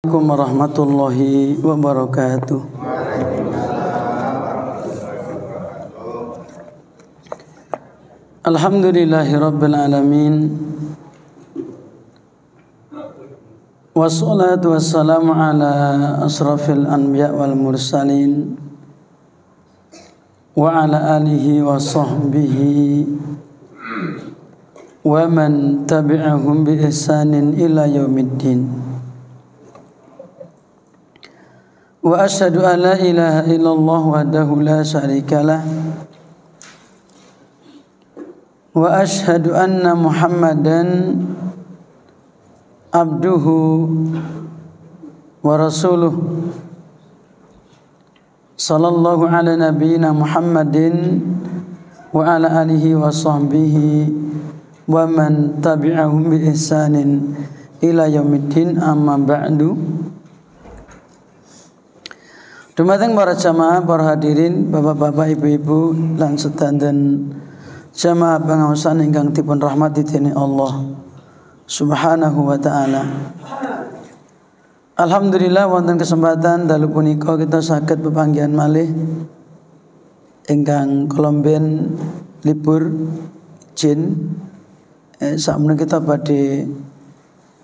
Assalamualaikum warahmatullahi wabarakatuh. Alhamdulillahi rabbil alamin. Wassalatu wassalamu ala asrafil anbiya wal mursalin wa ala alihi wa sahbihi wa man tabi'ahum bi ihsanin ila yaumiddin. Wa asyhadu an la ilaha illallah wahdahu la syarika lah wa asyhadu anna Muhammadan abduhu wa rasuluh sallallahu ala nabiyyina Muhammadin wa ala alihi wa sahbihi wa man tabi'ahum bi ihsanin ila yaumiddin, amma ba'du. Dumateng para jamaah, para hadirin, bapak-bapak, ibu-ibu lan sedanten jamaah pangaosan ingkang dipun rahmati dening Allah Subhanahu wa taala. Alhamdulillah wonten kesempatan dalu punika kita saged pepanggihan malih ingkang kelomben libur jin. Sakmenika kita badhe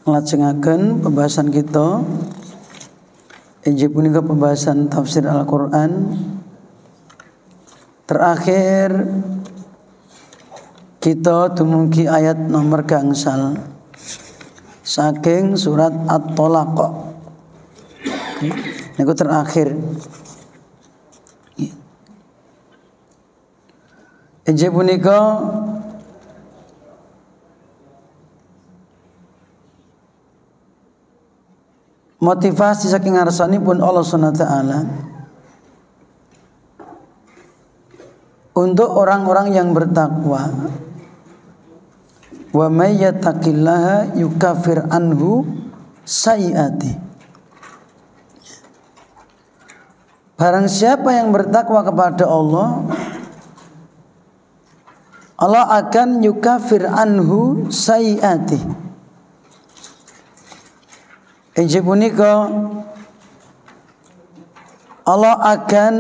nglajengaken pembahasan kita. Injil punika pembahasan tafsir Al-Quran. Terakhir kita dumugi ayat nomor gangsal saking surat At-Tolaq. Niku terakhir. Injil punika motivasi saking ngarsanipun Allah Subhanahu wa taala untuk orang-orang yang bertakwa. Wa may yattaqillaha yukaffir anhu sayyi'ati. Barang siapa yang bertakwa kepada Allah, Allah akan yukaffir anhu sayyi'ati. Injil punika Allah akan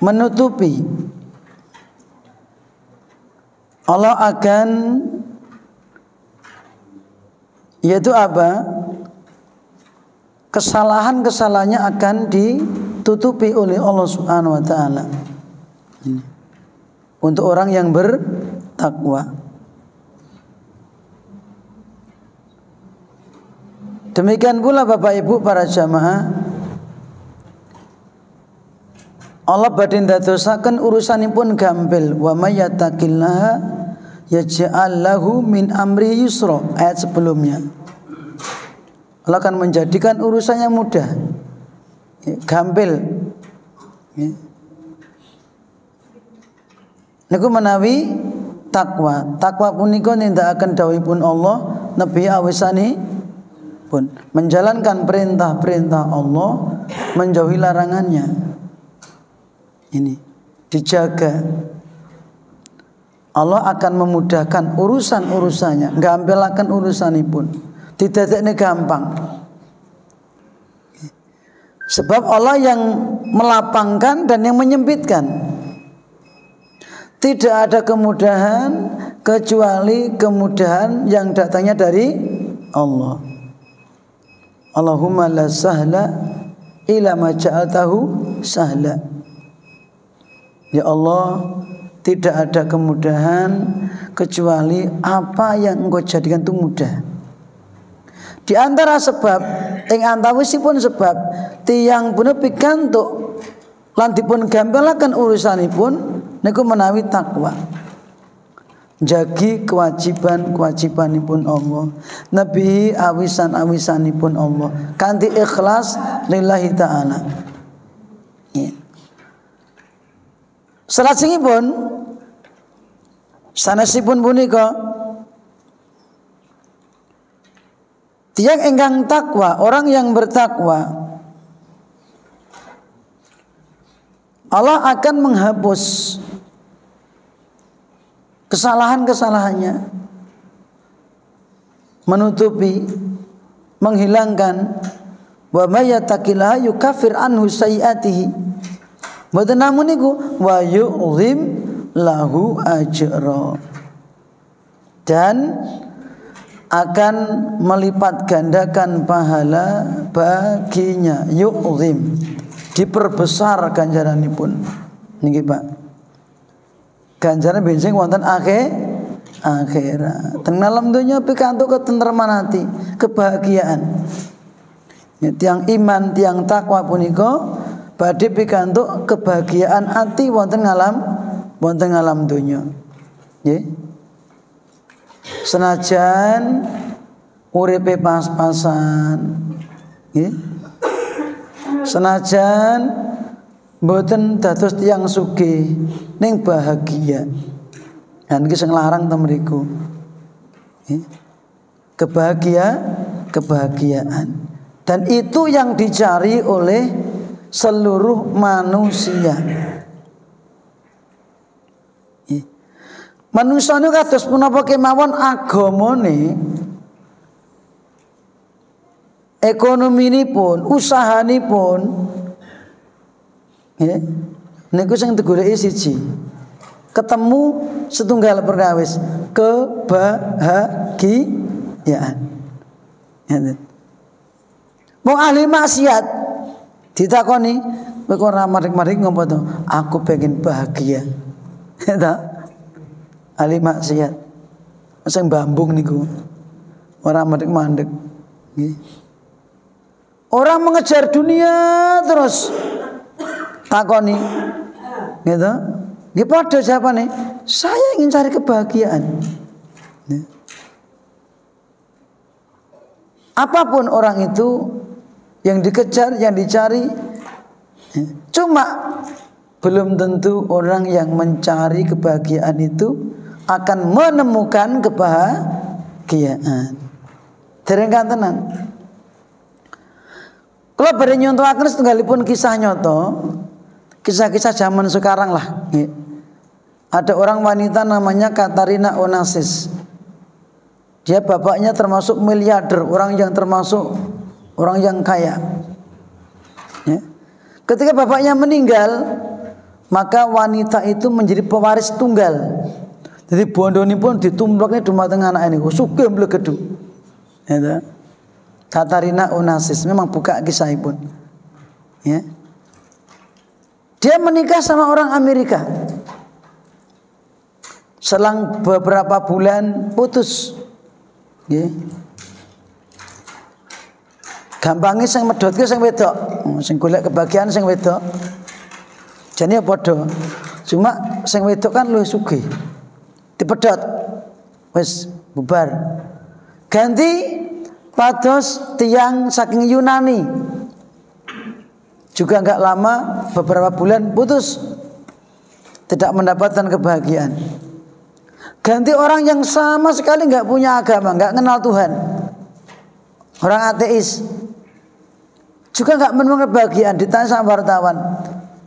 menutupi, Allah akan, yaitu apa? Kesalahan-kesalahannya akan ditutupi oleh Allah Subhanahu wa taala. Untuk orang yang bertakwa. Demikian pula Bapak Ibu para jamaah, Allah badhe ndadosaken urusanipun gampil. Wa may yattaqillaha yaj'al lahu min amri yusra. Ayat sebelumnya Allah akan menjadikan urusannya mudah, gampil. Niku menawi takwa. Takwa punika nindakaken dawuhipun Allah nebi awisani pun menjalankan perintah-perintah Allah, menjauhi larangannya. Ini dijaga. Allah akan memudahkan urusan-urusannya, gampelaken urusanipun. Didadekne gampang. Sebab Allah yang melapangkan dan yang menyempitkan. Tidak ada kemudahan kecuali kemudahan yang datangnya dari Allah. Allahumma la sahla ila ma ja'altahu sahla. Ya Allah, tidak ada kemudahan kecuali apa yang Engkau jadikan itu mudah. Di antara sebab ing antawisipun sebab tiyang punika pikantuk lan dipun gampelaken urusanipun niku menawi takwa. Jagi kewajiban-kewajibanipun Allah, nabi awisan-awisanipun Allah kanthi ikhlas lillahi taala. Salajengipun sanesipun punika tiyang ingkang takwa, orang yang bertakwa, Allah akan menghapus kesalahan-kesalahannya, menutupi, menghilangkan. Wa may yattaqillaha yukaffir anhu sayyi'atihi. Mboten namun niku wa yu'zim lahu ajra. Dan akan melipat gandakan pahala baginya. Yu'zim, diperbesar ganjaranipun. Niki Pak. Ganjaran benjing wonten akhirat. Teng dalam dunya pikantuk ketentraman hati, kebahagiaan. Ya, tiang iman, tiang takwa punika badhe pikantuk kebahagiaan hati wonten alam dunya. Nggih. Senajan uripe pas-pasan, nggih. Senajan mboten dados tiyang sugih ning bahagia. Nah niki sing larang ta mriku. Nggih. Kebahagiaan. Dan itu yang dicari oleh seluruh manusia. Manusia ini kados punapa kemawon agamane, ekonominipun, usahanipun, niku sing digoleki siji. Ketemu setunggal perkawis, kebahagiaan. Wong ahli maksiat ditakoni, kowe kok ora marik-marik ngopo to? Aku pengen bahagia. Ta? Ahli maksiat. Sing bambung niku. Ora mandek-mandek. Nggih. Orang mengejar dunia terus. Takoni. Gitu. Nggih padha jawabane, saya ingin cari kebahagiaan. Apapun orang itu yang dikejar, yang dicari, cuma belum tentu orang yang mencari kebahagiaan itu akan menemukan kebahagiaan. Dereng tenan. Kalau badhe nyontohaken setunggalipun kisah nyoto, kisah-kisah zaman sekarang lah. Ada orang wanita namanya Katarina Onassis. Dia bapaknya termasuk miliarder, orang yang termasuk orang yang kaya. Ya. Ketika bapaknya meninggal, maka wanita itu menjadi pewaris tunggal. Jadi bondoni pun ditumplaknya dumateng anak ini. Sugih mblegedu. Ya. Katarina Onassis memang buka kisahipun. Ya. Dia menikah sama orang Amerika. Selang beberapa bulan putus. Ya. Gampangnya sing medhotke sing wedok, sing golek kebahagiaan sing wedok. Jane padha. Cuma sing wedok kan luwih sugih. Dipedhot. Wis bubar. Ganti pados tiyang saking Yunani. Juga enggak lama, beberapa bulan putus. Tidak mendapatkan kebahagiaan. Ganti orang yang sama sekali enggak punya agama, enggak kenal Tuhan. Orang ateis. Juga enggak menemukan kebahagiaan. Ditanya sama wartawan,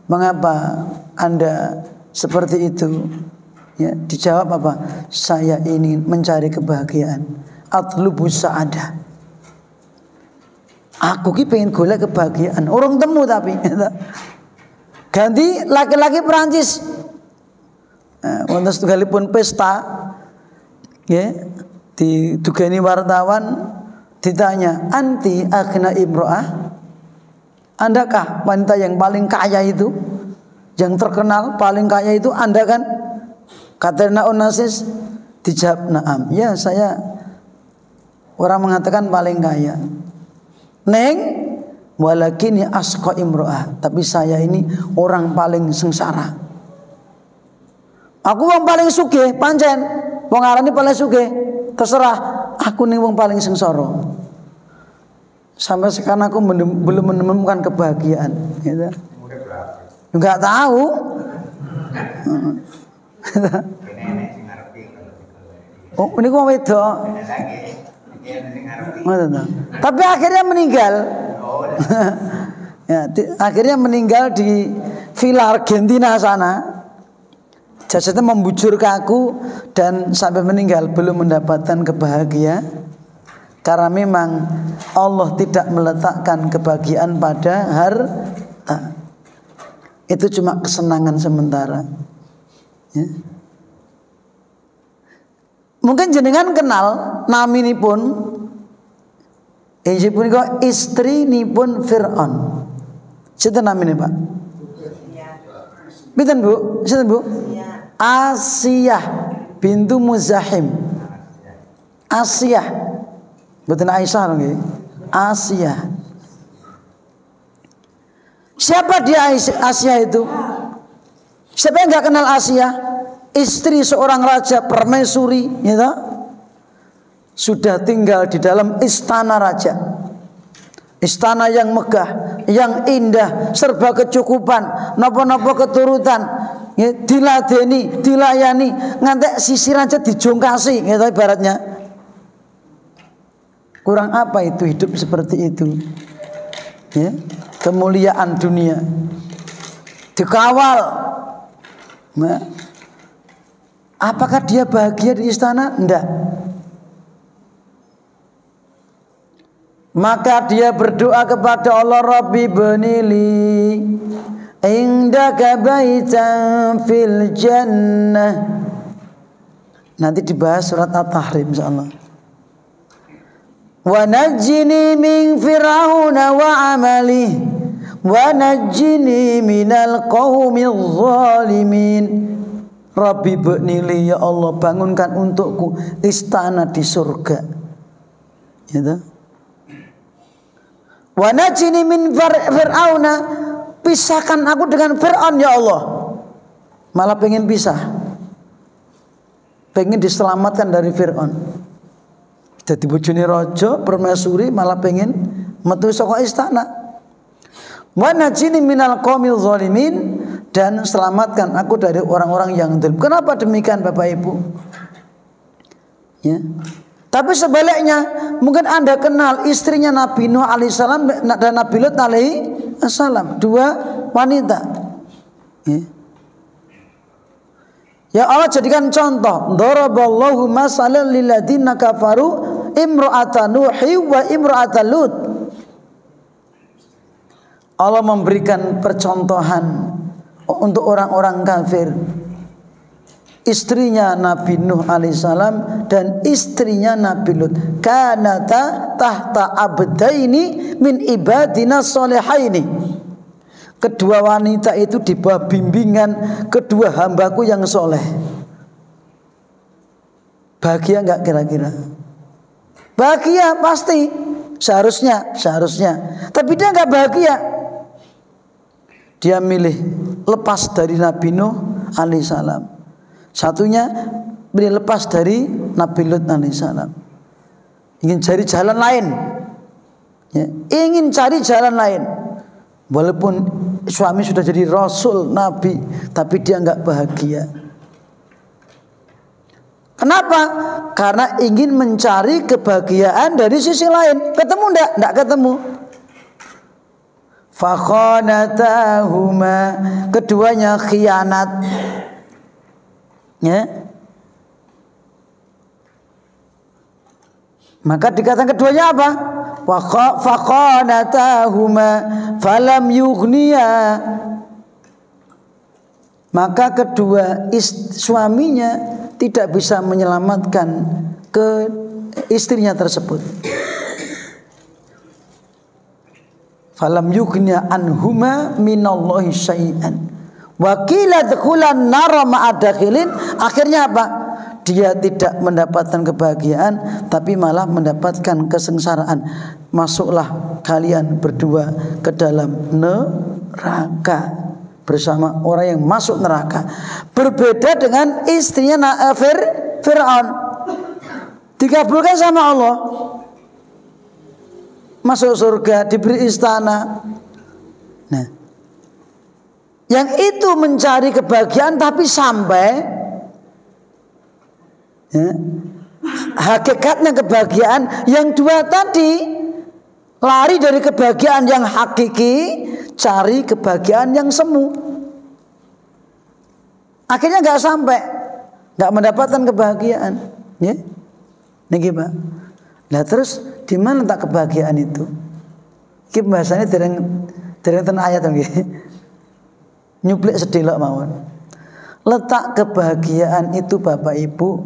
mengapa Anda seperti itu? Ya, dijawab apa? Saya ingin mencari kebahagiaan. Atlubu sa'adah. Aku ki pengen golek kebahagiaan. Orang temu tapi. Ganti laki-laki Perancis. Wonten setunggalipun pesta, ya, didugani wartawan ditanya, anti aghna imro'ah? Andakah wanita yang paling kaya itu, yang terkenal paling kaya itu Anda kan? Katarina Onassis dijawab na'am. Ya, saya. Orang mengatakan paling kaya. Neng, walakini asqa imro'ah. Tapi saya ini orang paling sengsara. Aku wong paling sugih, pancen. Wong arani paling sugih. Terserah, aku nih wong paling sengsara. Sampai sekarang aku belum menemukan kebahagiaan. Gitu. Enggak tahu. Oh, ini kok wedok. Tapi akhirnya meninggal. Ya, akhirnya meninggal di Villa Argentina sana. Jasadnya membujur kaku dan sampai meninggal belum mendapatkan kebahagiaan. Karena memang Allah tidak meletakkan kebahagiaan pada harta. Itu cuma kesenangan sementara. Ya. Mungkin jenengan kenal naminipun istri nipun Fir'aun. Sinten namine, Pak? Pinten, Bu? Sinten, Bu? Asiyah bintu Muzahim. Asiyah. Mboten Aisyah nggih. Asiyah. Siapa dia Asiyah itu? Siapa yang enggak kenal Asiyah? Istri seorang raja permaisuri, gitu. Sudah tinggal di dalam istana raja. Istana yang megah, yang indah, serba kecukupan, napa-napa keturutan, ya, diladeni, dilayani, ngantek sisiran aja dijongkasi, gitu ibaratnya. Kurang apa itu hidup seperti itu? Ya, kemuliaan dunia dikawal. Nah, apakah dia bahagia di istana? Enggak. Maka dia berdoa kepada Allah, Rabbi benili indaka baitan fil jannah. Nanti dibahas surat At-Tahrim insyaallah. Wa najjini min fir'auna wa amalihi wa najjini minal qaumil zalimin. Rabbi benili, ya Allah bangunkan untukku istana di surga. Gitu. Wa najjini min fir'auna, pisahkan aku dengan Fir'aun ya Allah. Malah pengen pisah, pengen diselamatkan dari Fir'aun. Jadi bojone raja permaisuri malah pengen metu saka istana. Wa najjini minal qaumil zalimin, dan selamatkan aku dari orang-orang yang zalim. Kenapa demikian Bapak Ibu? Ya. Tapi sebaliknya, mungkin Anda kenal istrinya Nabi Nuh alaihissalam dan Nabi Lut alaihissalam, dua wanita. Ya Allah jadikan contoh. Daraballahu masalan lil ladzina kafaru imra'atan Nuhi wa imra'atan Lut. Allah memberikan percontohan untuk orang-orang kafir. Istrinya Nabi Nuh alaihissalam dan istrinya Nabi Lut kanata tahta abdaini min ibadina sholihaini. Kedua wanita itu di bawah bimbingan kedua hambaku yang soleh. Bahagia enggak kira-kira? Bahagia pasti, seharusnya. Tapi dia enggak bahagia. Dia milih lepas dari Nabi Nuh alaihissalam. Satunya beri lepas dari Nabi Lut alaihissalam. Ingin cari jalan lain, ya, ingin cari jalan lain. Walaupun suami sudah jadi Rasul Nabi, tapi dia enggak bahagia. Kenapa? Karena ingin mencari kebahagiaan dari sisi lain. Ketemu enggak? Enggak ketemu. Fakhanatahuma, keduanya khianat. Ya. Maka dikatakan keduanya apa? Fakhanatahuma falam yughniya. Maka kedua suaminya tidak bisa menyelamatkan ke istrinya tersebut. Falam yughniya anhuma minallahi syai'an. Wa qila dukhulan nar ma'adakhilin. Akhirnya apa? Dia tidak mendapatkan kebahagiaan, tapi malah mendapatkan kesengsaraan. Masuklah kalian berdua ke dalam neraka bersama orang yang masuk neraka. Berbeda dengan istrinya Fir'aun, dikabulkan sama Allah, masuk surga, diberi istana. Nah, yang itu mencari kebahagiaan tapi sampai, ya, hakikatnya kebahagiaan. Yang dua tadi lari dari kebahagiaan yang hakiki, cari kebahagiaan yang semu. Akhirnya nggak sampai, nggak mendapatkan kebahagiaan. Ya, niki Pak. Lah terus di mana letak kebahagiaan itu? Iki bahasanya dereng ten ayat nggih. Nyuplik sedelok mawon. Letak kebahagiaan itu Bapak Ibu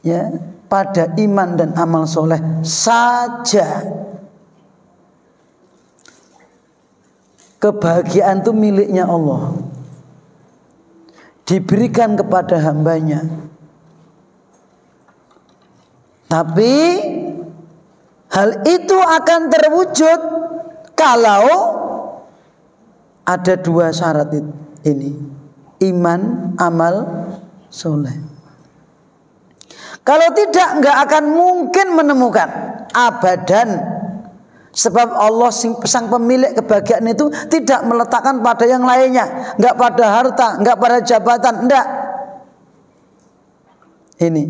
ya pada iman dan amal soleh saja. Kebahagiaan itu miliknya Allah, diberikan kepada hambanya. Tapi hal itu akan terwujud kalau ada dua syarat ini, iman, amal soleh. Kalau tidak, nggak akan mungkin menemukan abadan. Sebab Allah sang pemilik kebahagiaan itu tidak meletakkan pada yang lainnya, nggak pada harta, nggak pada jabatan, enggak. Ini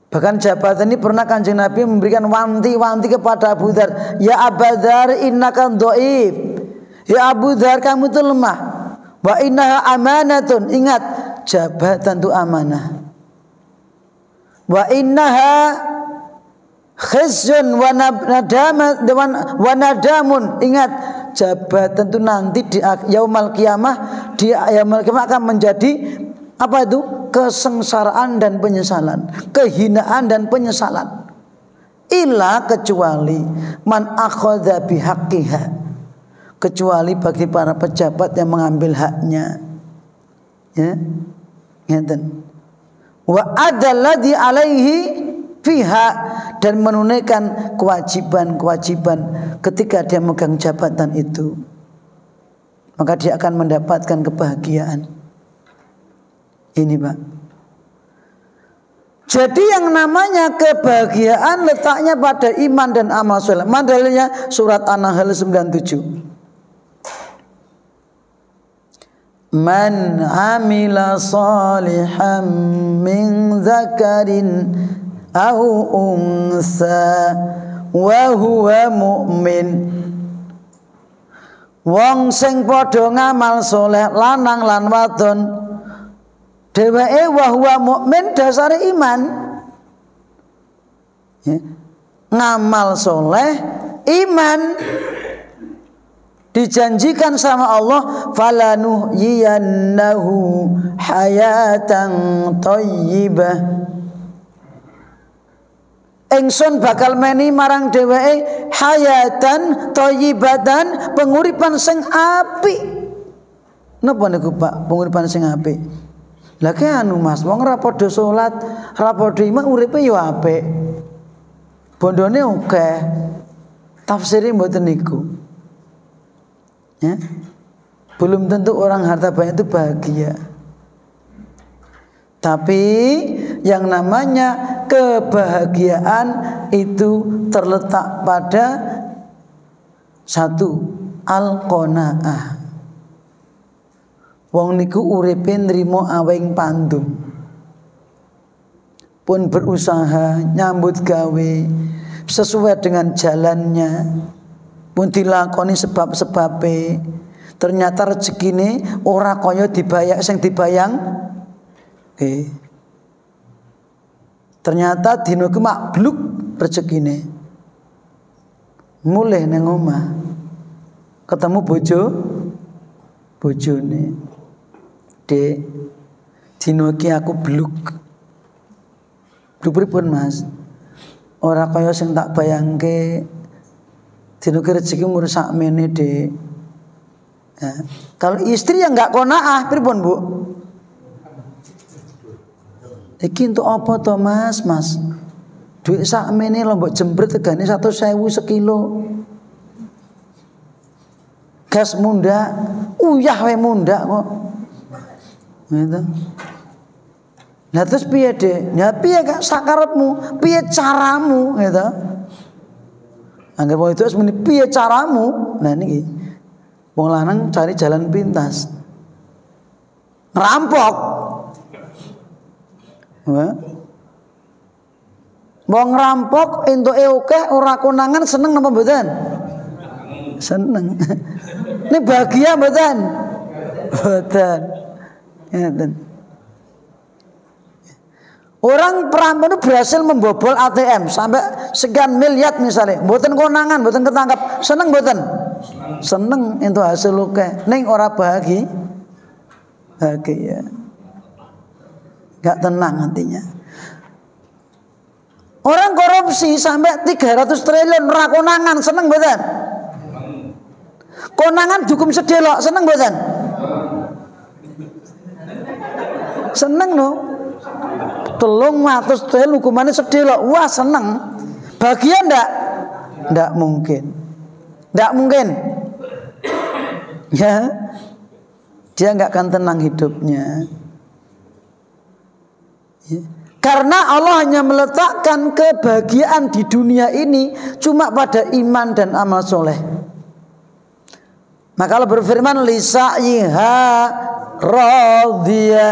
bahkan jabatan ini pernah Kanjeng Nabi memberikan wanti-wanti kepada Abu Dzar, ya Abu Dzar innaka dhaif, ya Abu Dzar kamu itu lemah, wa innaha amanatun, ingat jabatan itu amanah, wa innaha khizyun wa nadamun, ingat jabatan itu nanti di yaumul qiyamah, di yaumul qiyamah akan menjadi apa itu? Kesengsaraan dan penyesalan, kehinaan dan penyesalan. Illa kecuali man akhadha bihaqqiha, kecuali bagi para pejabat yang mengambil haknya. Ya. Ngeten. Wa adalladzi alaihi fiha, dan menunaikan kewajiban-kewajiban ketika dia megang jabatan itu, maka dia akan mendapatkan kebahagiaan. Ini Pak. Jadi yang namanya kebahagiaan letaknya pada iman dan amal soleh. Dalilnya surat An-Nahl 97. Man amila salihan min dzakarin aw unsa wa huwa mu'min. Wong sing padha ngamal soleh lanang lan wadon dheweke wa huwa mukmin, dasare iman. Ya. Ngamal soleh iman, dijanjikan sama Allah falanuhyiyannahu hayatan thayyibah, ingsun bakal meni marang dheweke hayatan thayyibatan, penguripan sing apik. Napa niku Pak, penguripan sing apik? Lah ke anu Mas, wong ora padha salat, ora padha iman, uripe yo apik. Bondone akeh. Tafsire mboten niku. Ya. Belum tentu orang harta banyak itu bahagia. Tapi yang namanya kebahagiaan itu terletak pada satu, al-qanaah. Wong niku uripe nrimo aweng pandum, pun berusaha nyambut gawe sesuai dengan jalannya, pun dilakoni sebab-sebabe, ternyata rezekine ora kaya dibayang sing dibayang. Ternyata dina ku makbluk rezekine. Mulih nang omah ketemu bojone. Dek, dino iki aku bluk. Bluk pripun Mas? Ora kaya sing tak bayangke. Dino ki rezeki mur sakmene, Dek. Ya. Kalau istri yang enggak qanaah pripun, Bu? Iki untuk apa to, Mas? Mas. Duit sakmene lho mbok jembret tegane 100.000 sekilo. Gas munda, uyah wae munda kok. Gitu. Nah terus piye Dek? Ya piye gak sakarepmu? Piye caramu gitu. Anggap wong itu muni piye caramu? Nah niki wong lanang cari jalan pintas. Ngerampok. Wong ngerampok entuke akeh ora konangan, seneng napa mboten? Seneng. Ini bahagia mboten? Boten. Ngeten. Orang perampok itu berhasil membobol ATM sampai sekian miliar misalnya. Mboten konangan, mboten ketangkap. Seneng mboten? Seneng itu hasil oke. Ning ora bahagia. Bahagia. Gak tenang hatinya. Orang korupsi sampai 300 triliun ora konangan, seneng mboten? Konangan dukum sedelok, seneng mboten? Seneng no. 300 triliun hukumannya sedelok. Wah, seneng. Bahagia ndak? Ndak mungkin. Ndak mungkin. Ya. Dia nggak akan tenang hidupnya. Ya. Karena Allah hanya meletakkan kebahagiaan di dunia ini cuma pada iman dan amal soleh. Maka Allah berfirman, lisa'iha radiyah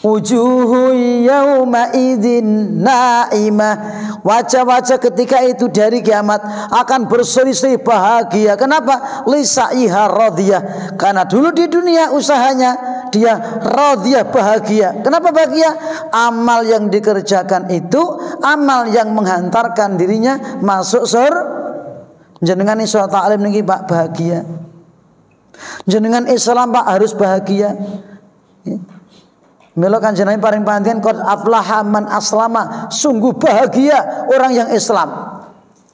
wujuhu yawma idin na'imah. Wajah-wajah ketika itu dari kiamat akan berseri-seri bahagia. Kenapa? Lisa'iha radiyah. Karena dulu di dunia usahanya dia radiyah, bahagia. Kenapa bahagia? Amal yang dikerjakan itu amal yang menghantarkan dirinya masuk surga. Jenengan Isra Ta'lim niki Pak bahagia. Jenengan Islam Pak harus bahagia. Melo kanjenengan paring pantian qad aflaha man aslama, sungguh bahagia orang yang Islam.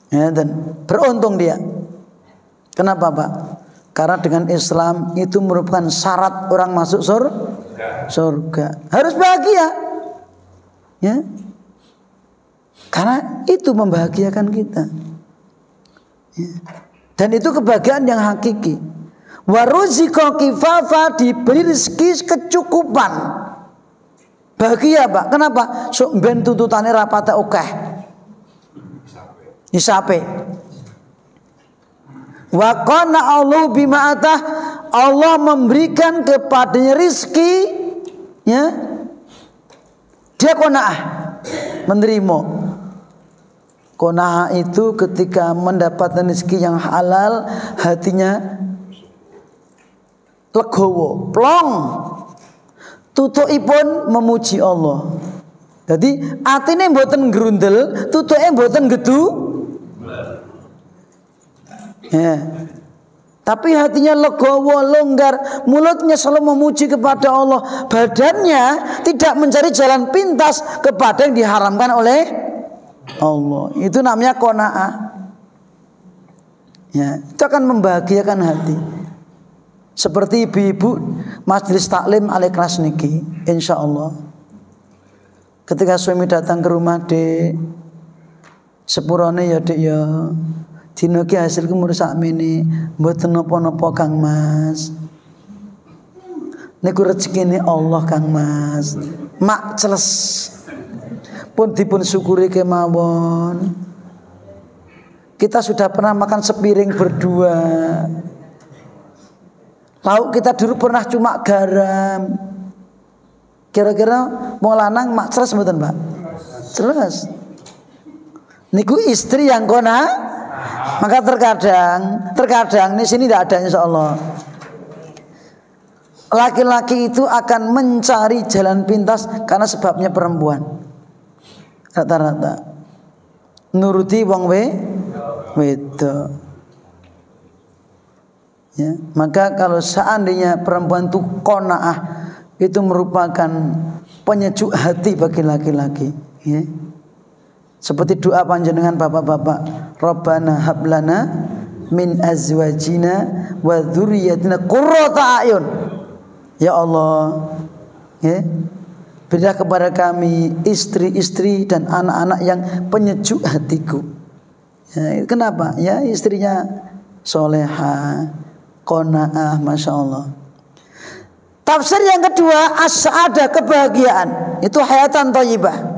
Ya, dan beruntung dia. Kenapa Pak? Karena dengan Islam itu merupakan syarat orang masuk surga. Harus bahagia. Ya. Karena itu membahagiakan kita. Ya. Dan itu kebahagiaan yang hakiki. Waruziko kifafa, diberi rezeki kecukupan. Bahagia Pak. Kenapa? Sok ben tuntutannya rapate akeh. Hisabe. Wa qana Allah bima atah, Allah memberikan kepadanya rezeki, ya. Dia qanaah, menerima. Qanaah itu ketika mendapatkan rezeki yang halal, hatinya legowo, plong. Tutukipun memuji Allah. Jadi atine mboten grundel, tutuke mboten gedu. Ya. Tapi hatinya legowo, longgar, mulutnya selalu memuji kepada Allah, badannya tidak mencari jalan pintas kepada yang diharamkan oleh Allah. Itu namanya qanaah. Ya, itu akan membahagiakan hati. Seperti ibu-ibu majelis taklim Al-Ikhlas niki, insyaallah. Ketika suami datang ke rumah, Dek, sepurane ya Dek ya. Dino ki hasilku merusak mene, mboten napa-napa Kang Mas. Niku rezekine Allah Kang Mas. Mak celes. Pun dipun syukuri kemawon. Kita sudah pernah makan sepiring berdua. Lauk kita dulu pernah cuma garam. Kira-kira mau lanang mak celes mboten, Pak? Celes. Niku istri yang kona. Maka terkadang di sini tidak ada insyaallah. Laki-laki itu akan mencari jalan pintas karena sebabnya perempuan. Rata-rata nuruti wong wedok. Ya, maka kalau seandainya perempuan itu qanaah, itu merupakan penyejuk hati bagi laki-laki. Ya. Seperti doa panjenengan bapak-bapak, Rabbana hablana min azwajina wa dzurriyyatina qurrata a'yun. Ya Allah, ya, berilah kepada kami istri-istri dan anak-anak yang penyejuk hatiku. Ya, kenapa? Ya, istrinya soleha, qanaah, masya Allah. Tafsir yang kedua, as-sa'adah, kebahagiaan. Itu hayatan thayyibah.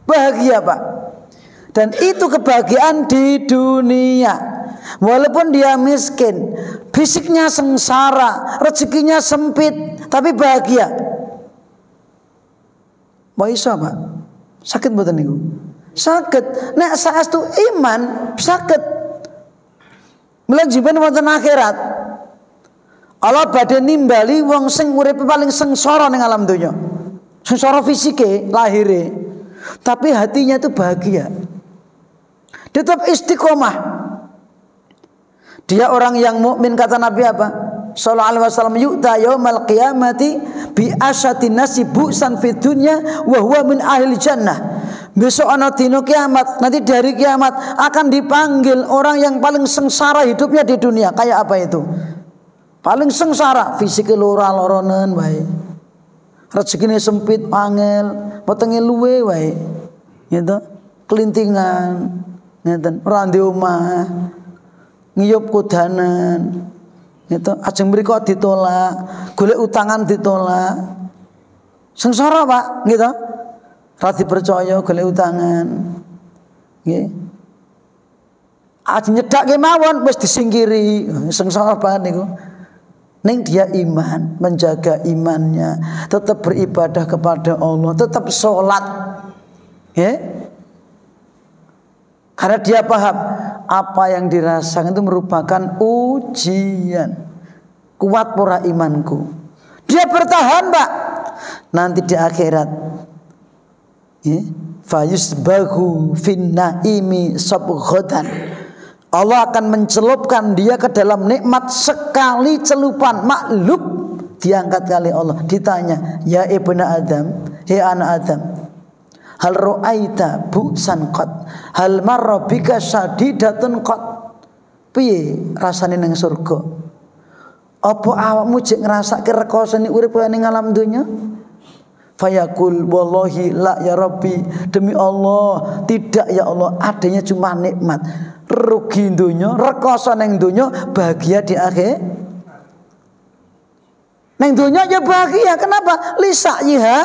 Bahagia Pak. Dan itu kebahagiaan di dunia. Walaupun dia miskin, fisiknya sengsara, rezekinya sempit, tapi bahagia. Wah iso Pak. Sakit mboten niku? Sakit. Nek saestu iman sakit. Mula jiban wonten akhirat. Allah badhe nimbali wong sing uripe paling sengsara ning alam donya. Sengsara fisike, lahire. Tapi hatinya itu bahagia. Tetap istiqomah. Dia orang yang mukmin, kata Nabi apa? Sallallahu alaihi wasallam, yu'ta yaumal qiyamati bi asyatin nasi bu'san fid dunya wa huwa min ahli jannah. Besok ana dina kiamat, nanti dari kiamat akan dipanggil orang yang paling sengsara hidupnya di dunia. Kayak apa itu? Paling sengsara, fisiknya lora-loronen wae. Rezekine sempit, angel, wetenge luwe wae. Gitu. Kelintingan, ngeten, ora ndek omah. Ngiyup kudanan. Gitu. Ajeng mriko ditolak, golek utangan ditolak. Sengsara, Pak, gitu. Ra dipercaya golek utangan. Nggih. Ajeng nyedake mawon wis disingkiri. Sengsara banget niku. Ning dia iman, menjaga imannya, tetap beribadah kepada Allah, tetap sholat, ya. Karena dia paham apa yang dirasakan itu merupakan ujian. Kuat pura imanku. Dia bertahan, Pak. Nanti di akhirat, ya, fayusbahu fin naimi sabghatan. Allah akan mencelupkan dia ke dalam nikmat sekali celupan, maklub diangkat kali Allah. Ditanya, ya ibnu Adam, hei anak Adam, hal ro'aita bu'san qad, hal marra bika syadidatun qad. Piye rasane ning surga? Apa awakmu jek ngrasake rekosane urip ning alam donya? Fayaqul wallahi la ya Rabbi, demi Allah tidak ya Allah, adanya cuma nikmat. Rugi dunya, rekoso neng dunya, bahagia di akhir. Neng dunya ya bahagia, kenapa? Lisa'yiha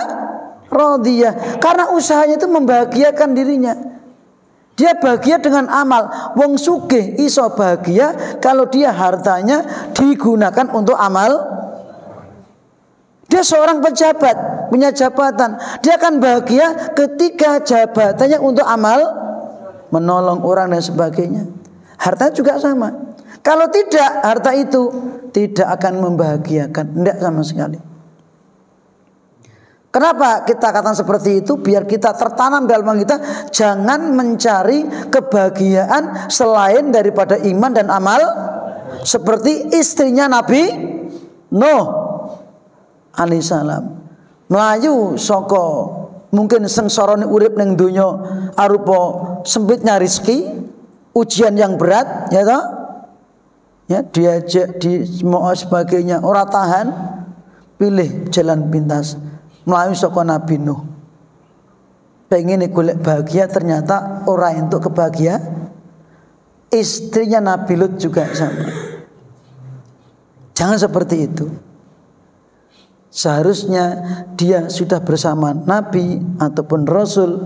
radiyah, karena usahanya itu membahagiakan dirinya. Dia bahagia dengan amal. Wong sugih iso bahagia kalau dia hartanya digunakan untuk amal. Dia seorang pejabat, punya jabatan. Dia akan bahagia ketika jabatannya untuk amal, menolong orang dan sebagainya. Harta juga sama. Kalau tidak, harta itu tidak akan membahagiakan, tidak sama sekali. Kenapa kita katakan seperti itu? Biar kita tertanam dalam kita, jangan mencari kebahagiaan selain daripada iman dan amal. Seperti istrinya Nabi Nuh alaihissalam, melayu saka mungkin sengsara urip ning donya arupa sempitnya rezeki, ujian yang berat, ya toh? Ya, diajak di semua sebagainya, ora tahan, pilih jalan pintas, melayu saka Nabi Nuh. Pengen golek bahagia, ternyata ora entuk kebahagiaan. Istrinya Nabi Lut juga sama. Jangan seperti itu. Seharusnya dia sudah bersama Nabi ataupun Rasul,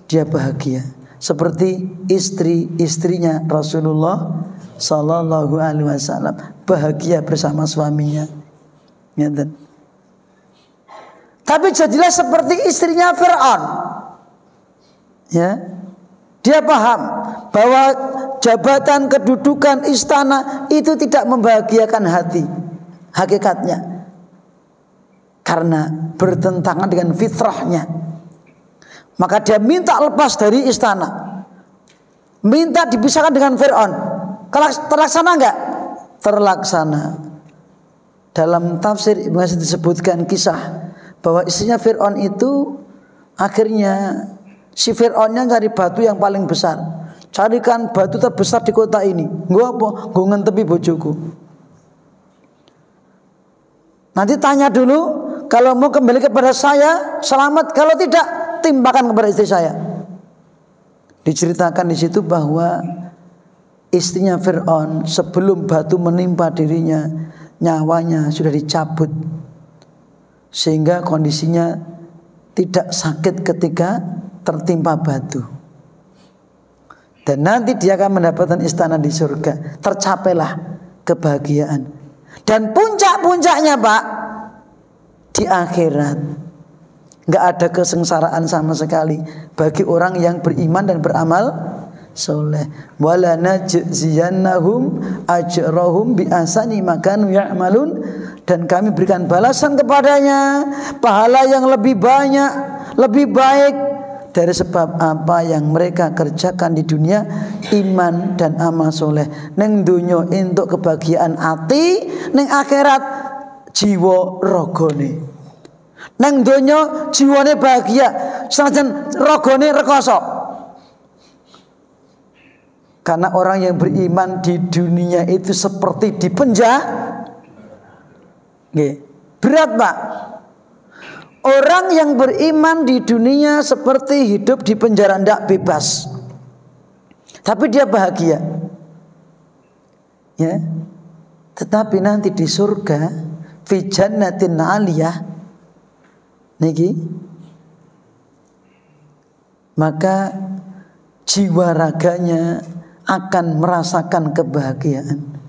dia bahagia. Seperti istri-istrinya Rasulullah Sallallahu Alaihi Wasallam, bahagia bersama suaminya. Tapi jadilah seperti istrinya Fir'aun. Ya, dia paham bahwa jabatan, kedudukan, istana itu tidak membahagiakan hati. Hakikatnya, karena bertentangan dengan fitrahnya, maka dia minta lepas dari istana, minta dipisahkan dengan Fir'aun. Terlaksana enggak? Terlaksana. Dalam tafsir Ibnu Katsir disebutkan kisah bahwa istrinya Fir'aun itu akhirnya si Fir'aunnya cari batu yang paling besar. Carikan batu terbesar di kota ini. Gua apa? Gua ngentepi bojoku. Nanti tanya dulu, kalau mau kembali kepada saya selamat, kalau tidak timpakan kepada istri saya. Diceritakan di situ bahwa istrinya Fir'aun sebelum batu menimpa dirinya, nyawanya sudah dicabut sehingga kondisinya tidak sakit ketika tertimpa batu. Dan nanti dia akan mendapatkan istana di surga. Tercapailah kebahagiaan. Dan puncak-puncaknya, Pak, di akhirat nggak ada kesengsaraan sama sekali bagi orang yang beriman dan beramal soleh. Wala najziyannahum ajrahum bi ahsani ma kanu ya'malun, dan kami berikan balasan kepadanya pahala yang lebih banyak, lebih baik dari sebab apa yang mereka kerjakan di dunia, iman dan amal soleh. Neng dunya entuk kebahagiaan ati, neng akhirat jiwa ragane. Neng donya jiwane bahagia, senajan ragane rekoso. Karena orang yang beriman di dunia itu seperti di penjara. Berat, Pak. Orang yang beriman di dunia seperti hidup di penjara, tidak bebas, tapi dia bahagia. Ya. Tetapi nanti di surga, fi jannatin 'aliyah, niki, maka jiwa raganya akan merasakan kebahagiaan.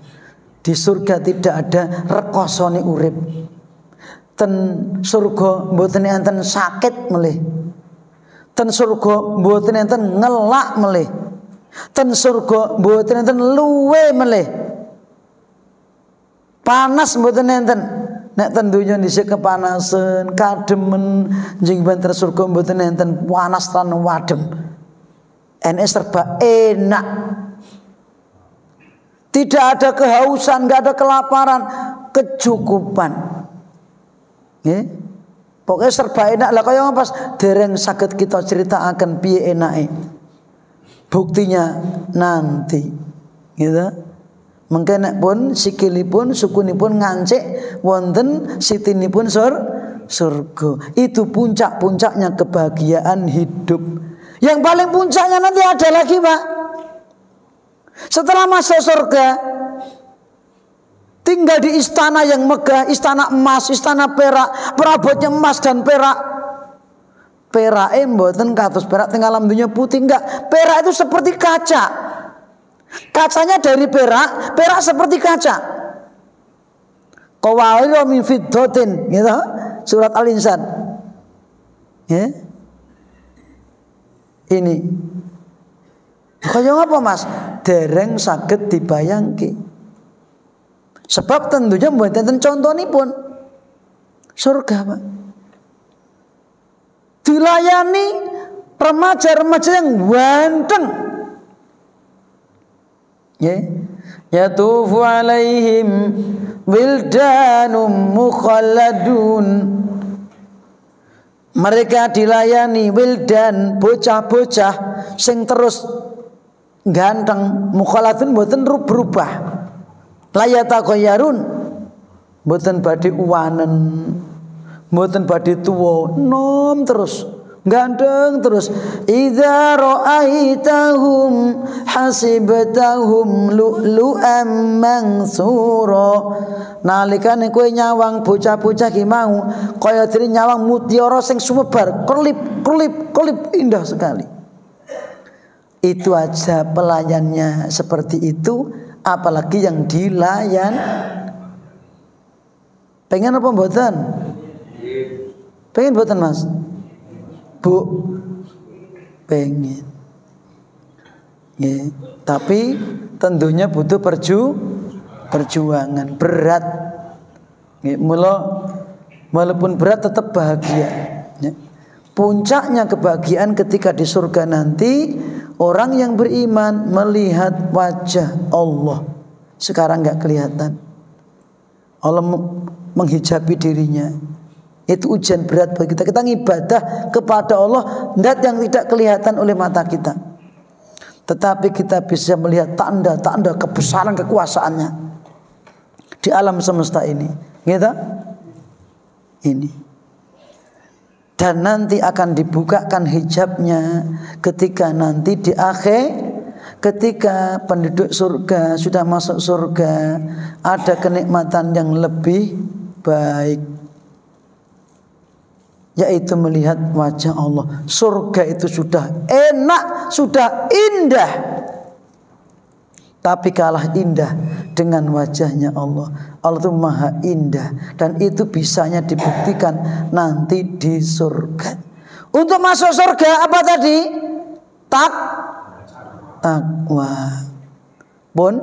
Di surga tidak ada rekosone urip. Ten surga mboten enten sakit melih. Ten surga mboten enten ngelak melih. Ten surga mboten enten luwe melih. Panas mboten enten. Nek ten donya dhisik kepanasan, kademen, njing banter surga mboten enten panas lan wadem. Ene serba enak. Tidak ada kehausan, enggak ada kelaparan, kecukupan. Nggih. Pokoknya serba enak lah, kaya pas dereng saged kita critakake piye enake. Buktinya nanti. Gitu. Mengke nek pun sikilipun sukunipun ngancik wonten sitinipun surga. Itu puncak-puncaknya kebahagiaan hidup. Yang paling puncaknya nanti ada lagi, Pak. Setelah masuk surga, tinggal di istana yang megah, istana emas, istana perak, perabotnya emas dan perak. Perak mboten kados perak teng alam dunia putih, enggak. Perak itu seperti kaca. Kacanya dari perak, perak seperti kaca. Qawairun min fiddatin, gitu. Surat Al-Insan. Ya. Ini. Kaya apa, Mas? Dereng saged dibayangke. Sebab tentunya mboten contonipun surga, Pak. Dilayani remaja-remaja yang ganteng. Yatufu alaihim wildanum mukhalladun. Mereka dilayani wildan, bocah-bocah sing terus ganteng, mukhalladun mboten berubah. Layata koyarun, mboten badhe uwanen, mboten badhe tuwa, nom terus, ganteng terus. Idza ra'aitahum hasibtahum lu'lu'am mansura. Nalikane kowe nyawang bocah-bocah ki mau kaya dene nyawang mutiara sing sumebar, kelip indah sekali. Itu aja pelayannya seperti itu, apalagi yang dilayan. Pengen apa mboten? Pengen mboten, Mas? Bu, pengen. Ya, tapi tentunya butuh perjuangan, berat. Ya, walaupun berat tetap bahagia. Ya. Puncaknya kebahagiaan ketika di surga nanti, orang yang beriman melihat wajah Allah. Sekarang enggak kelihatan. Allah menghijabi dirinya. Itu ujian berat bagi kita. Kita ngibadah kepada Allah yang tidak kelihatan oleh mata kita. Tetapi kita bisa melihat tanda-tanda kebesaran kekuasaannya di alam semesta ini. Gitu? Ini. Dan nanti akan dibukakan hijabnya ketika nanti di akhir, ketika penduduk surga sudah masuk surga, ada kenikmatan yang lebih baik, yaitu melihat wajah Allah. Surga itu sudah enak, sudah indah, tapi kalah indah dengan wajahnya Allah. Allah itu maha indah, dan itu bisanya dibuktikan nanti di surga. Untuk masuk surga apa tadi? takwa. Pun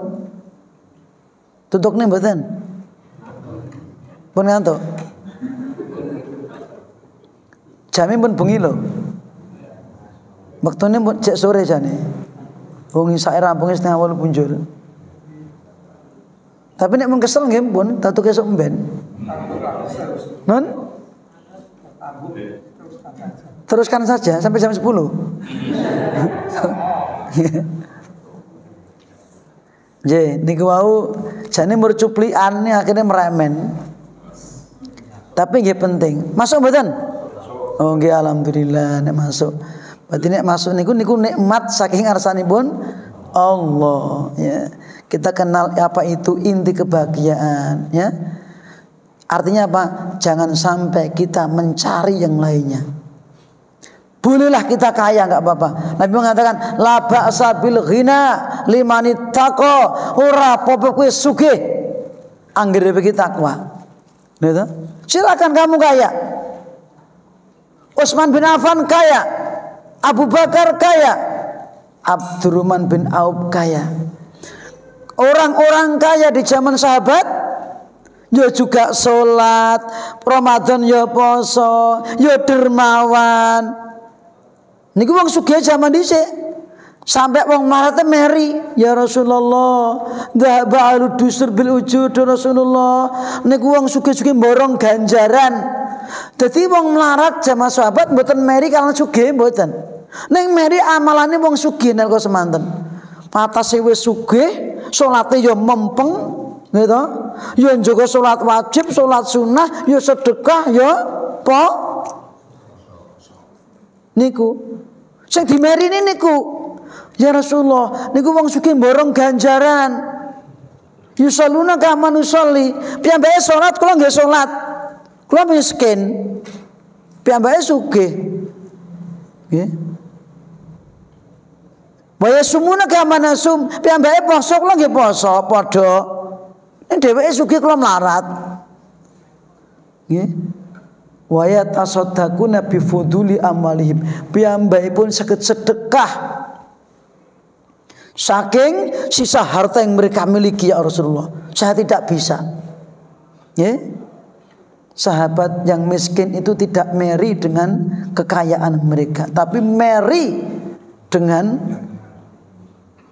tutukne mboten? Pun ngantuk. Jame pun bengi lho. Wektune pun cek sore jane. Wong isake rampunge 7:30 punjul. Tapi nek mun kesel nggih pun tatu kesuk mben. Nun? Teruskan saja sampai jam 10. Nggih, niku wau jane mercuplikan akhirnya meremen. Tapi nggih penting. Masuk mboten? Oh nggih alhamdulillah nek masuk. Berarti nek masuk niku nikmat saking ngarsanipun Allah ya. Kita kenal apa itu inti kebahagiaan ya. Artinya apa? Jangan sampai kita mencari yang lainnya. Bolehlah kita kaya enggak apa-apa. Nabi mengatakan la ba'sa bil ghina liman ittaqa. Ora apa-apa kowe sugih anggere iki takwa. Gitu? Silakan kamu kaya. Utsman bin Affan kaya. Abu Bakar kaya. Abdurrahman bin Auf kaya. Orang-orang kaya di zaman sahabat ya juga sholat, Ramadan ya poso, ya dermawan. Niku wong sugih zaman dhisik. Sampai wong marate meri, ya Rasulullah, dhahaba ahlud dusur bil ujud Rasulullah. Niku wong sugih-sugih mborong ganjaran. Dadi wong melarat zaman sahabat mboten meri karena sugih mboten. Ning meri amalane wong sugih nalika semanten. Atase wis sugih, salate ya mempeng, gitu. Ya njaga salat wajib, salat sunah, ya sedekah, ya apa? Niku. Sing dimerini niku. Ya Rasulullah, niku wong sugih mborong ganjaran. Yusalluna kama nusolli. Piyambake salat, kula nggih salat. Kula miskin. Piyambake sugih. Nggih. Wa yasumuna kama nasum. Piyambake poso, kula nggih poso padha. Nek dheweke sugih kula melarat. Nggih. Wa yatasaddaquna bi fuduli amalihim. Piyambakipun saged sedekah saking sisa harta yang mereka miliki ya Rasulullah. Saya tidak bisa. Ya. Sahabat yang miskin itu tidak meri dengan kekayaan mereka, tapi meri dengan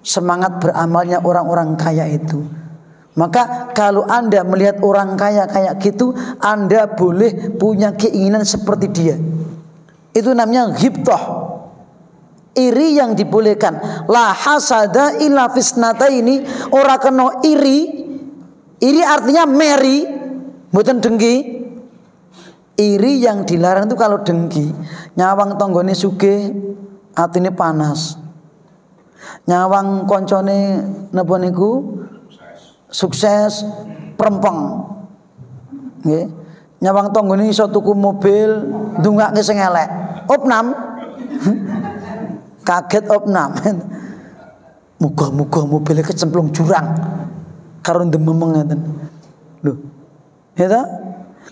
semangat beramalnya orang-orang kaya itu. Maka kalau Anda melihat orang kaya kayak gitu, Anda boleh punya keinginan seperti dia. Itu namanya ghibthah. Iri yang dibolehkan. La hasada illa fisnataini. Ora kena iri. Iri artinya meri, mboten dengki. Iri yang dilarang itu kalau dengki. Nyawang tonggone sugih, atine panas. Nyawang koncone napa niku sukses prempeng. Nggih. Nyawang tonggone iso tuku mobil, ndongake sing elek. Opnam. Kaget opnam. Muga-muga mobilnya kecemplung jurang. Karo ndememeng ngeten. Lho. Ya ta?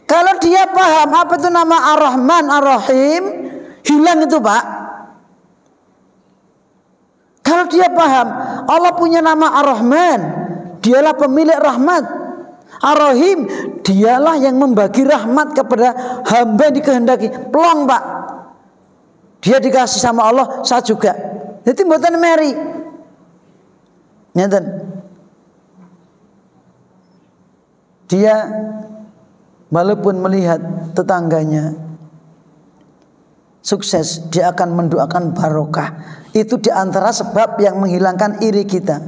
Kalau dia paham apa itu nama Ar-Rahman Ar-Rahim, hilang itu, Pak. Kalau dia paham Allah punya nama Ar-Rahman, dialah pemilik rahmat. Ar-Rahim, dialah yang membagi rahmat kepada hamba yang dikehendaki. Plong, Pak. Dia dikasih sama Allah, saya juga. Jadi mboten meri. Ngeten. Dia walaupun melihat tetangganya sukses, dia akan mendoakan barokah. Itu diantara sebab yang menghilangkan iri kita.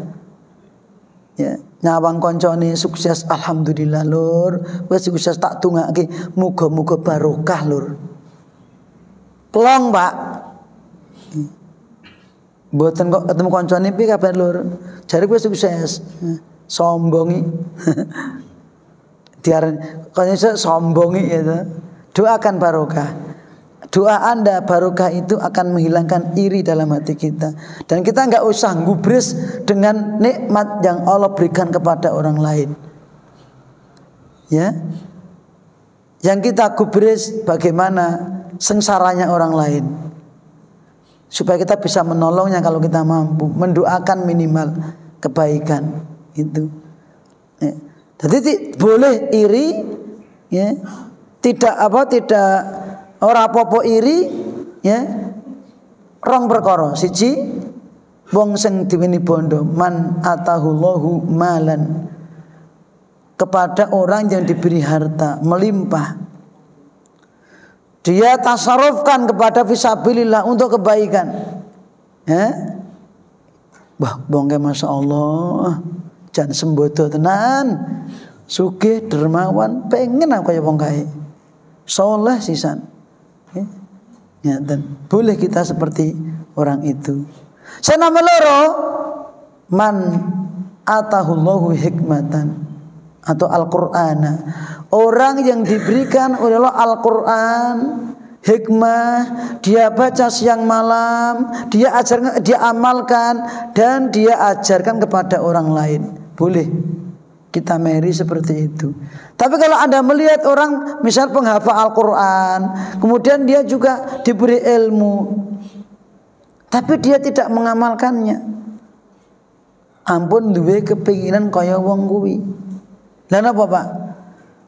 Ya, nyawang koncone sukses, alhamdulillah lur. Wis sukses tak tungake, muga-muga barokah lur. Plong, Pak. Mboten kok ketemu koncone piye kabar lur? Jare kowe sukses. Sombongi. Diaran koncone sombongi gitu. Doakan barokah. Doa Anda barokah itu akan menghilangkan iri dalam hati kita. Dan kita enggak usah gubris dengan nikmat yang Allah berikan kepada orang lain. Ya. Yang kita gubris bagaimana sengsaranya orang lain. supaya kita bisa menolongnya kalau kita mampu, mendoakan minimal kebaikan itu. Ya. Jadi boleh iri, ya. Tidak ora apa-apa iri, ya. Rong perkara. Siji, wong sing diweni bondo, man atahullahu malan, kepada orang yang diberi harta melimpah, dia tasarrufkan kepada fisabilillah untuk kebaikan. Ya. Wah, bongke masya Allah, jan sembodo tenan, sugih dermawan, pengen aku kaya wong kae, soleh sisan. Ya, dan boleh kita seperti orang itu. Saya nama loro, man atahullahu hikmatan atau Al-Qur'ana, orang yang diberikan oleh Allah Al-Qur'an, hikmah, dia baca siang malam, dia ajarkan, dia amalkan, dan dia ajarkan kepada orang lain. Boleh kita meri seperti itu. Tapi kalau Anda melihat orang misal penghafal Al-Quran, kemudian dia juga diberi ilmu, tapi dia tidak mengamalkannya, ampun duwe kepinginan kaya wong kuwi. Lah napa Pak?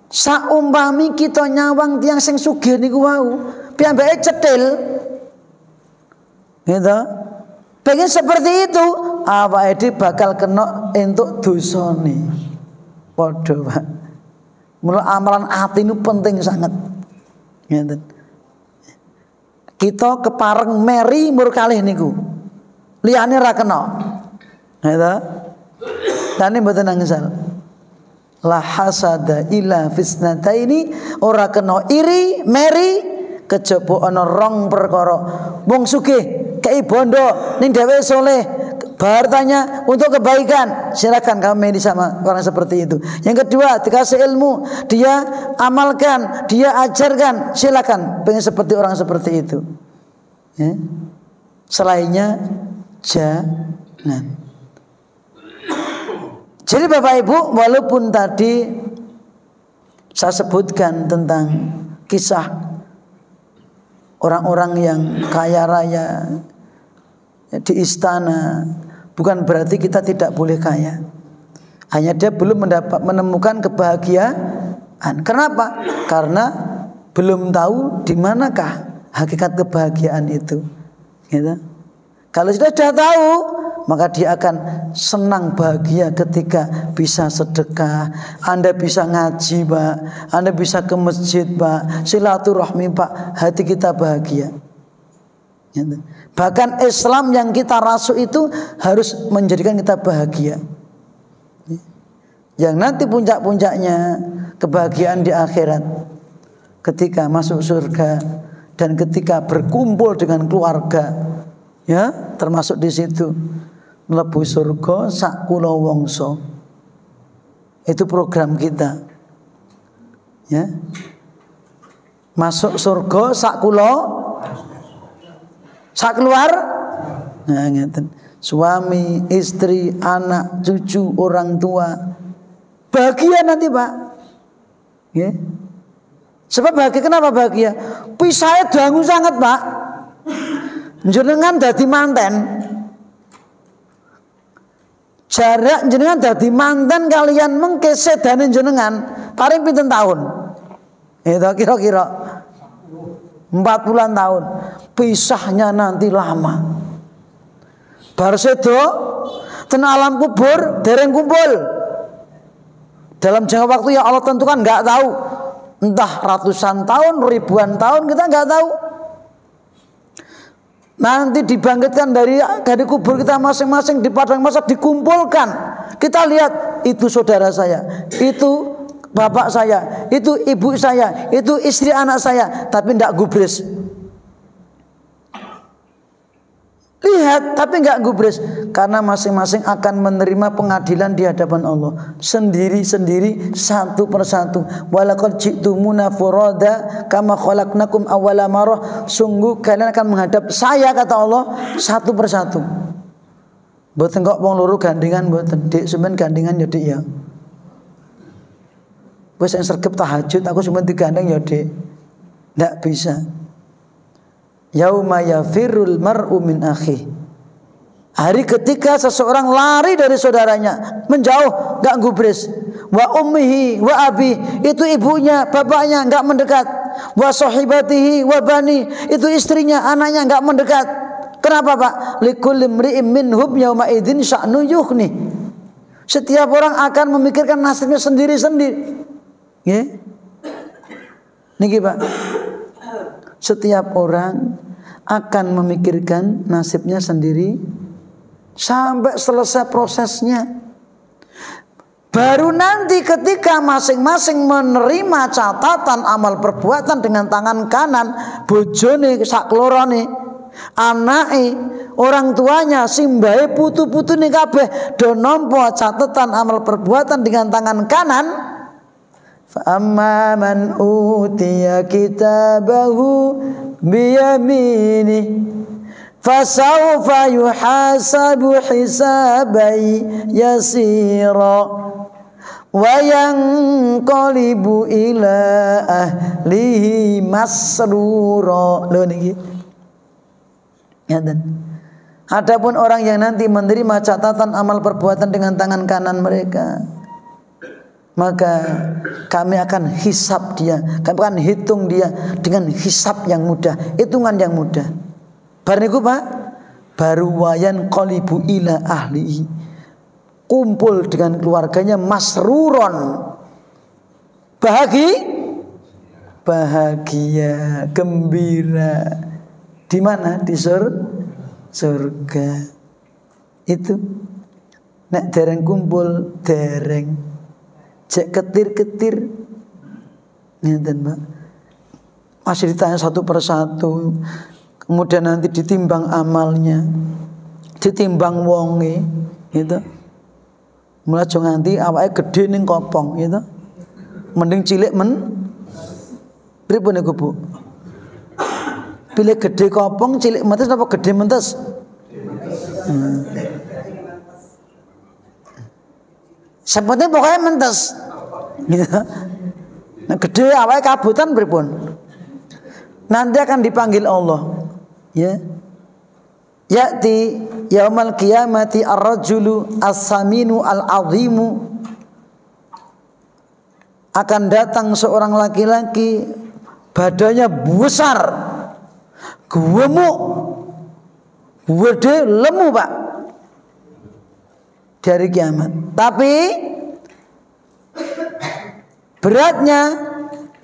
Saumpami kita nyawang tiang sing sugih niku wau, piyambake cetil. Gitu. Pengen seperti itu, awake dhewe bakal kena entuk dosane. Padha, Pak. Mula amalan ati itu penting sangat. Ngeten. Kita kepareng meri mur kalih niku. Liyane ra kena. Gitu. Dane mboten angsal. La hasada illa fisnataini, ora kena iri meri kejaba ana rong perkara. Wong sugih kei bondo ning dhewe soleh, hartanya untuk kebaikan, silakan kamu ini sama orang seperti itu. Yang kedua, dikasih ilmu, dia amalkan, dia ajarkan, silakan pengen seperti orang seperti itu. Ya. Selainnya jangan. Jadi Bapak Ibu, walaupun tadi saya sebutkan tentang kisah orang-orang yang kaya raya di istana, bukan berarti kita tidak boleh kaya. Hanya dia belum menemukan kebahagiaan. Kenapa? Karena belum tahu di manakah hakikat kebahagiaan itu. Gitu. Kalau sudah tahu, maka dia akan senang bahagia ketika bisa sedekah. Anda bisa ngaji, Pak. Anda bisa ke masjid, Pak. Silaturahmi, Pak. Hati kita bahagia. Gitu. Bahkan Islam yang kita rasuk itu harus menjadikan kita bahagia. Yang nanti puncak-puncaknya kebahagiaan di akhirat, ketika masuk surga dan ketika berkumpul dengan keluarga, ya, termasuk di situ mlebu surga sak kula wangsa. Itu program kita. Ya. Masuk surga sak kula sak keluar. Nah, ngeten. Suami, istri, anak, cucu, orang tua bahagia nanti, Pak. Ya. Sebab bahagia, kenapa bahagia? Pisahnya dangu sangat, Pak. Jenengan dadi manten. Jarak jenengan dadi manten kalian mengke sedane jenengan paling pinten tahun? Itu kira-kira 40 tahun. Pisahnya nanti lama. Bar sedo ten alam kubur dereng kumpul. Dalam jangka waktu yang Allah tentukan enggak tahu. Entah ratusan tahun, ribuan tahun, kita enggak tahu. Nanti dibangkitkan dari kubur kita masing-masing di padang mahsyar, dikumpulkan. Kita lihat itu saudara saya, itu bapak saya, itu ibu saya, itu istri anak saya, tapi enggak gubris. Lihat, tapi enggak gubris, karena masing-masing akan menerima pengadilan di hadapan Allah sendiri-sendiri, satu persatu. Walaqad ji'tumuna furada kama khalaqnakum awwala marrah. Sungguh kalian akan menghadap saya, kata Allah, satu persatu. Mboten kok wong loro gandengan, mboten. Dik sampean gandengan ya, Dik ya. Wis sing sregep tahajud aku sampean digandeng ya, Dik. Enggak bisa. Yauma yafirrul mar'u min akhi. Hari ketika seseorang lari dari saudaranya, menjauh, enggak gubris. Wa ummihi wa abi, itu ibunya, bapaknya enggak mendekat. Wa sahibatihi wa bani, itu istrinya, anaknya enggak mendekat. Kenapa, Pak? Likulli imri'in minhum yauma idzin sya'nu yughni. Setiap orang akan memikirkan nasibnya sendiri-sendiri. Ya. Niki, Pak. Setiap orang akan memikirkan nasibnya sendiri sampai selesai prosesnya. Baru nanti ketika masing-masing menerima catatan amal perbuatan dengan tangan kanan, bojone saklorone, anake, orang tuanya, simbahe, putu-putune kabeh do nampa catatan amal perbuatan dengan tangan kanan. Fa amma man utiya kitabahu biyamini fasawfa yuhasabu hisabai yasira wa yanqalibu ila ahlihi masrura. Lho niki. Ngaten. Adapun orang yang nanti menerima catatan amal perbuatan dengan tangan kanan mereka, maka kami akan hisab dia, kami akan hitung dia dengan hisab yang mudah, hitungan yang mudah. Bar niku, Pak, baru wayan qalibu ila ahlihi, kumpul dengan keluarganya masruron, bahagia, gembira. Di mana? Di surga. Itu nek dereng kumpul dereng cek ketir-ketir. Ngeten, Pak. Masih ditanya satu persatu. Kemudian nanti ditimbang amalnya, ditimbang wonge, gitu. Mulai aja nganti awake gede ning kopong, gitu. Mending cilik pripun niku, Bu? Pilih gede kopong, cilik mentes apa gede mentes? Sebenarnya pokoknya mentes, gitu. Nah, gede awake kabutan pripun? Nanti akan dipanggil Allah, ya. Ya'ti yaumal qiyamati ar-rajulu as-saminu al-azimu, akan datang seorang laki-laki badannya besar, gemuk, gede, lemu, Pak, dari kiamat. Tapi beratnya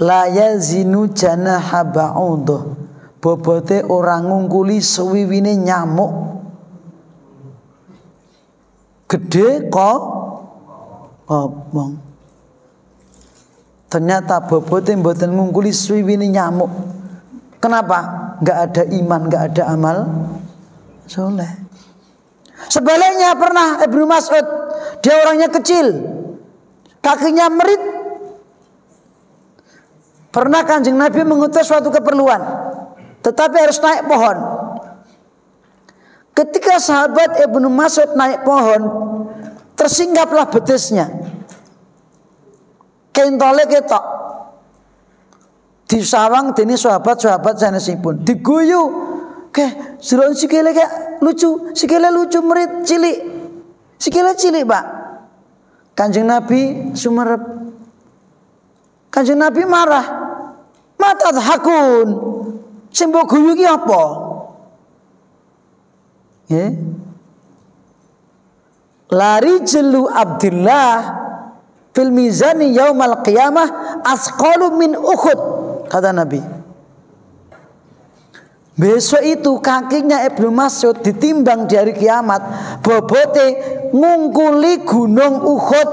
la yazinu janaha ba'udah, bobote orang ngungkuli suwiwine nyamuk. Gede kok kopong. Ternyata bobote mboten ngungkuli suwiwine nyamuk. Kenapa? Enggak ada iman, enggak ada amal soleh. Sebaliknya pernah Ibnu Mas'ud, dia orangnya kecil, kakinya merit. Pernah Kanjeng Nabi mengutus suatu keperluan, tetapi harus naik pohon. Ketika sahabat Ibnu Mas'ud naik pohon, tersinggaplah betisnya. Kentole ketok. Disawang dene sahabat-sahabat sanesipun. Diguyu. Ke, suruh sikile kayak lucu, sikile lucu merit cilik. Sikile cilik, Pak. Kanjeng Nabi sumerep. Kanjeng Nabi marah. Mata hakun. Sing mbok guyu ki apa? Lari jelu Abdullah fil mizani yaumal qiyamah asqalu min Uhud, kata Nabi. Besok itu kakinya Ibnu Mas'ud ditimbang di hari kiamat, bobote ngungkuli gunung Uhud.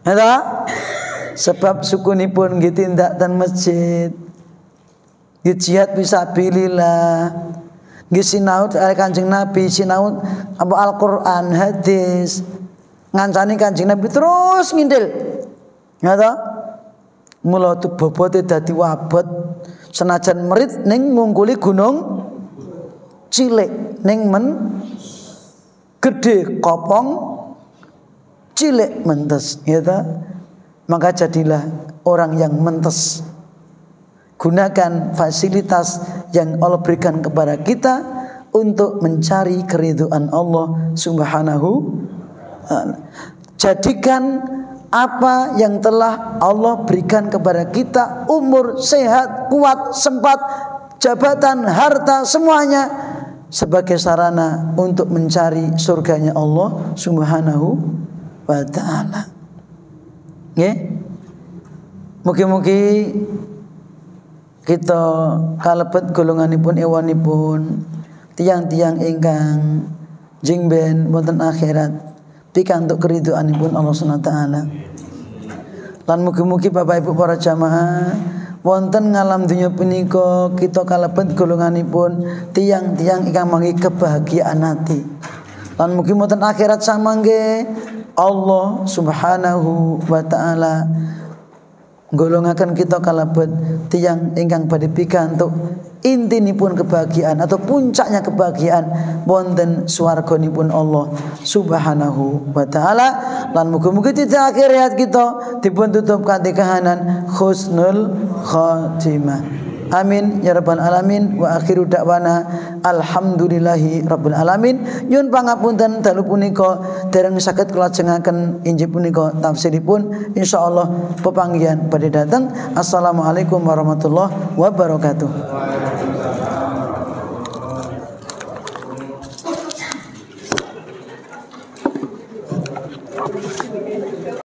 Ya, sebab sukunipun nggih tindak ten masjid, nggih jihad fisabilillah, nggih sinau Kanjeng Nabi, sinau apa Al-Qur'an, hadis, ngancani Kanjeng Nabi terus ngindil. Ya ta? Mula tu bobote dadi wabot, senajan merit ning ngungkuli gunung cilik, ning gede kopong, cilik mentes, ya ta? Maka jadilah orang yang mentes. gunakan fasilitas yang Allah berikan kepada kita untuk mencari keridhaan Allah Subhanahu wa ta'ala. Jadikan apa yang telah Allah berikan kepada kita, umur, sehat, kuat, sempat, jabatan, harta, semuanya sebagai sarana untuk mencari surganya Allah Subhanahu wa ta'ala. Nggih. Mugi-mugi kita kalebet golonganipun ewanipun tiang-tiang ingkang jingben wonten akhirat pikantuk keridhaanipun Allah Subhanahu wa taala. Lan mugi-mugi Bapak Ibu para jamaah wonten ngalam dunya punika kita kalebet golonganipun tiang-tiang ingkang manggi kebahagiaan hati. Lan mugi wonten akhirat samangke Allah Subhanahu wa taala golongaken kita kalebet tiyang ingkang badhe pikantuk intinipun kebahagiaan atau puncaknya kebahagiaan wonten swarganipun Allah Subhanahu wa taala. Lan muga-muga tidak akhir hayat kita dipun tutup kanthi kahanan husnul khatimah. Amin ya rabbal alamin. Wa akhiru da'wana alhamdulillahi rabbil alamin. Nyuwun pangapunten dalu punika dereng saged kula jengaken injih punika tafsiripun, insyaallah pepanggihan badhe dateng. Assalamualaikum warahmatullahi wabarakatuh.